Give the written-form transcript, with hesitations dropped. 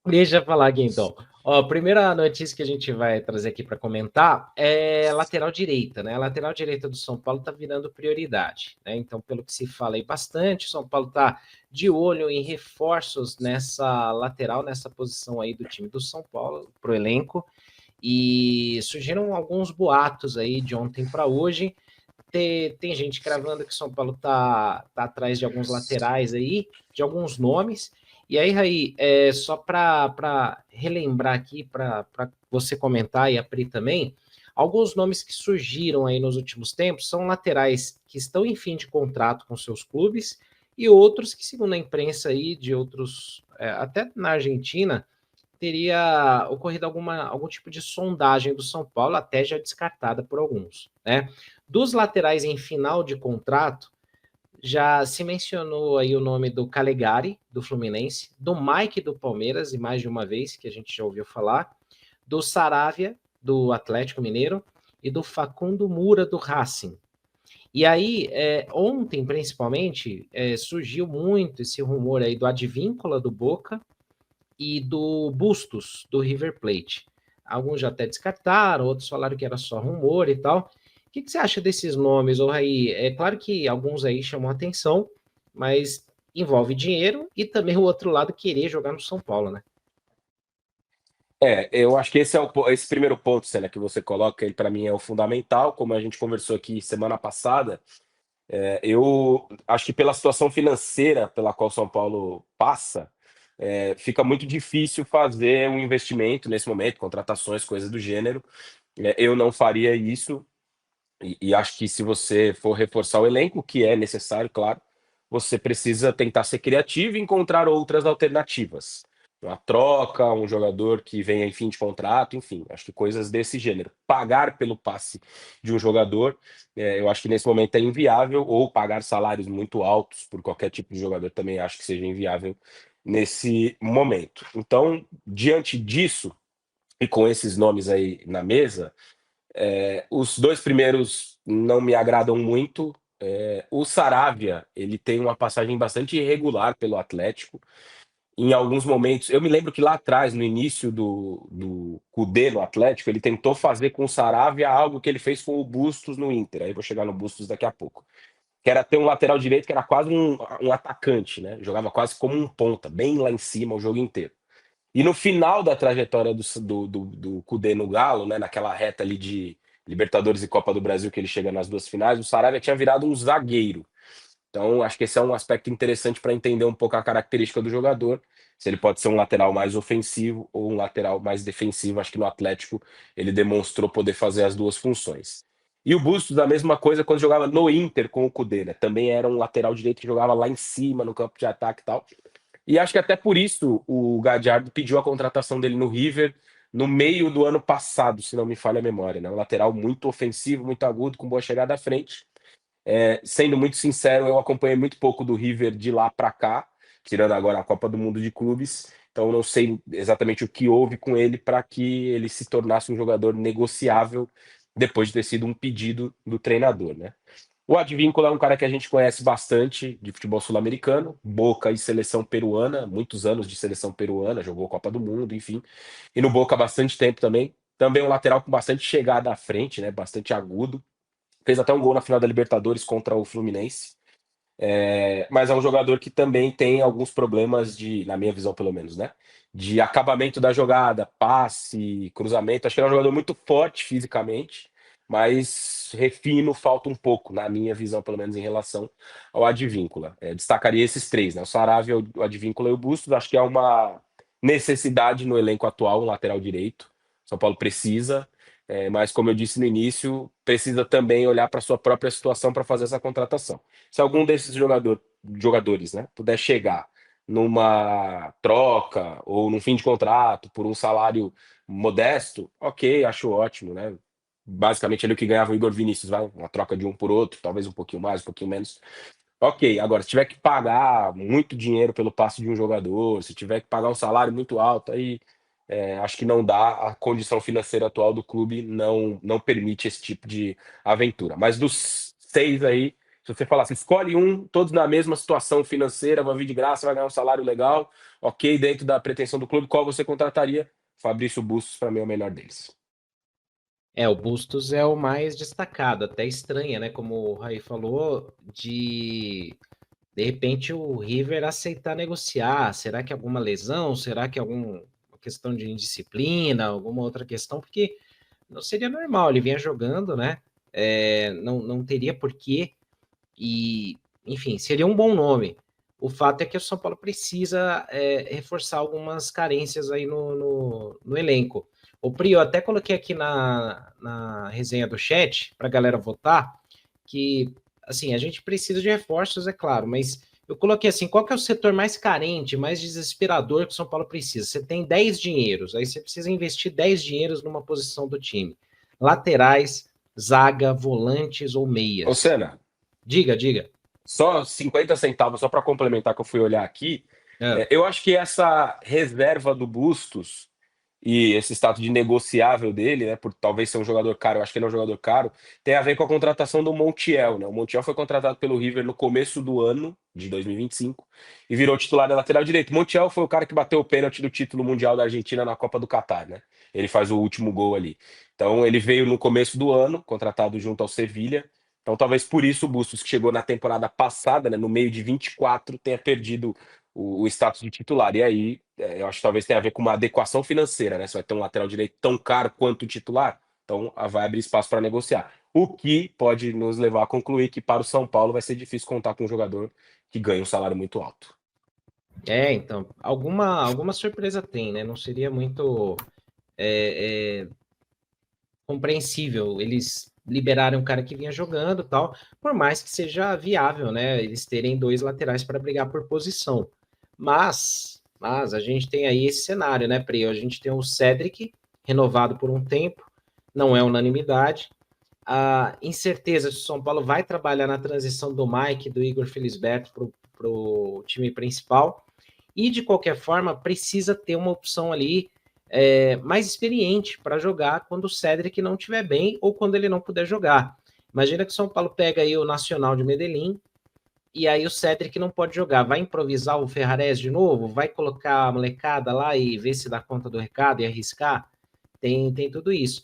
Deixa eu falar aqui então. Ó, a primeira notícia que a gente vai trazer aqui para comentar é lateral direita, né? A lateral direita do São Paulo está virando prioridade, né? Então, pelo que se fala aí bastante, o São Paulo está de olho em reforços nessa lateral, nessa posição aí do time do São Paulo, para o elenco. E surgiram alguns boatos aí de ontem para hoje. Tem gente cravando que o São Paulo tá atrás de alguns laterais aí, de alguns nomes. E aí, Raí, só para relembrar aqui, para você comentar e a Pri também, alguns nomes que surgiram aí nos últimos tempos são laterais que estão em fim de contrato com seus clubes e outros que, segundo a imprensa aí de outros, até na Argentina, teria ocorrido algum tipo de sondagem do São Paulo, até já descartada por alguns, né? Dos laterais em final de contrato, já se mencionou aí o nome do Calegari, do Fluminense, do Mike, do Palmeiras, e mais de uma vez que a gente já ouviu falar, do Saravia, do Atlético Mineiro, e do Facundo Mura, do Racing. E aí, ontem, principalmente, surgiu muito esse rumor aí do Advíncula, do Boca, e do Bustos, do River Plate. Alguns já até descartaram, outros falaram que era só rumor e tal. O que você acha desses nomes, ou aí? É claro que alguns aí chamam atenção, mas envolve dinheiro e também o outro lado querer jogar no São Paulo, né? Eu acho que esse primeiro ponto, Célia, que você coloca, ele para mim é o fundamental, como a gente conversou aqui semana passada. Eu acho que pela situação financeira pela qual São Paulo passa, fica muito difícil fazer um investimento nesse momento, contratações, coisas do gênero. Eu não faria isso, e acho que se você for reforçar o elenco, que é necessário, claro, você precisa tentar ser criativo e encontrar outras alternativas. Uma troca, um jogador que venha em fim de contrato, enfim, acho que coisas desse gênero. Pagar pelo passe de um jogador, eu acho que nesse momento é inviável, ou pagar salários muito altos por qualquer tipo de jogador também acho que seja inviável nesse momento. Então, diante disso, e com esses nomes aí na mesa, os dois primeiros não me agradam muito. O Saravia, ele tem uma passagem bastante irregular pelo Atlético. Em alguns momentos, eu me lembro que lá atrás, no início do Cudê no Atlético, ele tentou fazer com o Saravia algo que ele fez com o Bustos no Inter. Aí vou chegar no Bustos daqui a pouco. Que era ter um lateral direito que era quase um atacante, né? Jogava quase como um ponta, bem lá em cima o jogo inteiro. E no final da trajetória do Cudê no Galo, né, naquela reta ali de Libertadores e Copa do Brasil, que ele chega nas duas finais, o Saravia tinha virado um zagueiro. Então, acho que esse é um aspecto interessante para entender um pouco a característica do jogador. Se ele pode ser um lateral mais ofensivo ou um lateral mais defensivo. Acho que no Atlético ele demonstrou poder fazer as duas funções. E o Bustos, a mesma coisa quando jogava no Inter com o Cudê, né? Também era um lateral direito que jogava lá em cima, no campo de ataque e tal. E acho que até por isso o Gadiardo pediu a contratação dele no River no meio do ano passado, se não me falha a memória, né? Um lateral muito ofensivo, muito agudo, com boa chegada à frente. Sendo muito sincero, eu acompanhei muito pouco do River de lá para cá, tirando agora a Copa do Mundo de Clubes. Então eu não sei exatamente o que houve com ele para que ele se tornasse um jogador negociável depois de ter sido um pedido do treinador, né? O Advíncula é um cara que a gente conhece bastante de futebol sul-americano, Boca e seleção peruana, muitos anos de seleção peruana, jogou Copa do Mundo, enfim. E no Boca há bastante tempo também. Também um lateral com bastante chegada à frente, né? Bastante agudo. Fez até um gol na final da Libertadores contra o Fluminense. Mas é um jogador que também tem alguns problemas de, na minha visão pelo menos, né? De acabamento da jogada, passe, cruzamento. Acho que ele é um jogador muito forte fisicamente, mas refino falta um pouco, na minha visão, pelo menos, em relação ao Advíncula. Destacaria esses três, né? O Saravia, o Advíncula e o Bustos. Acho que é uma necessidade no elenco atual, um lateral direito. São Paulo precisa. Mas, como eu disse no início, precisa também olhar para a sua própria situação para fazer essa contratação. Se algum desses jogadores, né, puder chegar numa troca ou num fim de contrato por um salário modesto, ok, acho ótimo, né? Basicamente ele é o que ganhava o Igor Vinícius, vai, uma troca de um por outro, talvez um pouquinho mais, um pouquinho menos. Ok, agora se tiver que pagar muito dinheiro pelo passe de um jogador, se tiver que pagar um salário muito alto, aí acho que não dá, a condição financeira atual do clube não permite esse tipo de aventura. Mas dos seis aí, Se você falasse, escolhe um, todos na mesma situação financeira, vai vir de graça, vai ganhar um salário legal, ok, dentro da pretensão do clube, qual você contrataria? Fabrício Bustos, para mim, é o melhor deles. O Bustos é o mais destacado, até estranha, né? Como o Raí falou, de repente o River aceitar negociar. Será que é alguma lesão? Será que é alguma questão de indisciplina? Alguma outra questão? Porque não seria normal, ele vinha jogando, né? Não teria porquê. E, enfim, seria um bom nome. O fato é que o São Paulo precisa reforçar algumas carências aí no elenco. O Pri, eu até coloquei aqui na resenha do chat para a galera votar que, assim, a gente precisa de reforços, é claro, mas eu coloquei assim, qual que é o setor mais carente, mais desesperador que o São Paulo precisa? Você tem 10 dinheiros, aí você precisa investir 10 dinheiros numa posição do time. Laterais, zaga, volantes ou Ô, meias. Senna, Diga. só 50 centavos, só para complementar que eu fui olhar aqui, Ah, eu acho que essa reserva do Bustos e esse status de negociável dele, né, por talvez ser um jogador caro, eu acho que ele é um jogador caro, tem a ver com a contratação do Montiel, né? O Montiel foi contratado pelo River no começo do ano de 2025 e virou titular da lateral direito. Montiel foi o cara que bateu o pênalti do título mundial da Argentina na Copa do Catar, né? Ele faz o último gol ali. Então ele veio no começo do ano, contratado junto ao Sevilha. Então talvez por isso o Bustos, que chegou na temporada passada, né, no meio de 24, tenha perdido o status de titular. E aí, eu acho que talvez tenha a ver com uma adequação financeira, né? Você vai ter um lateral direito tão caro quanto o titular, então vai abrir espaço para negociar. O que pode nos levar a concluir que para o São Paulo vai ser difícil contar com um jogador que ganha um salário muito alto. então, alguma surpresa tem, né? Não seria muito compreensível eles liberarem um cara que vinha jogando e tal, por mais que seja viável, né? Eles terem dois laterais para brigar por posição. Mas a gente tem aí esse cenário, né, Pri? A gente tem o Cedric renovado por um tempo, não é unanimidade. A incerteza se o São Paulo vai trabalhar na transição do Mike, do Igor Felisberto para o time principal. E de qualquer forma, precisa ter uma opção ali mais experiente para jogar quando o Cedric não estiver bem ou quando ele não puder jogar. Imagina que o São Paulo pega aí o Nacional de Medellín e aí o Cedric não pode jogar. Vai improvisar o Ferrarés de novo? Vai colocar a molecada lá e ver se dá conta do recado e arriscar? Tem tudo isso.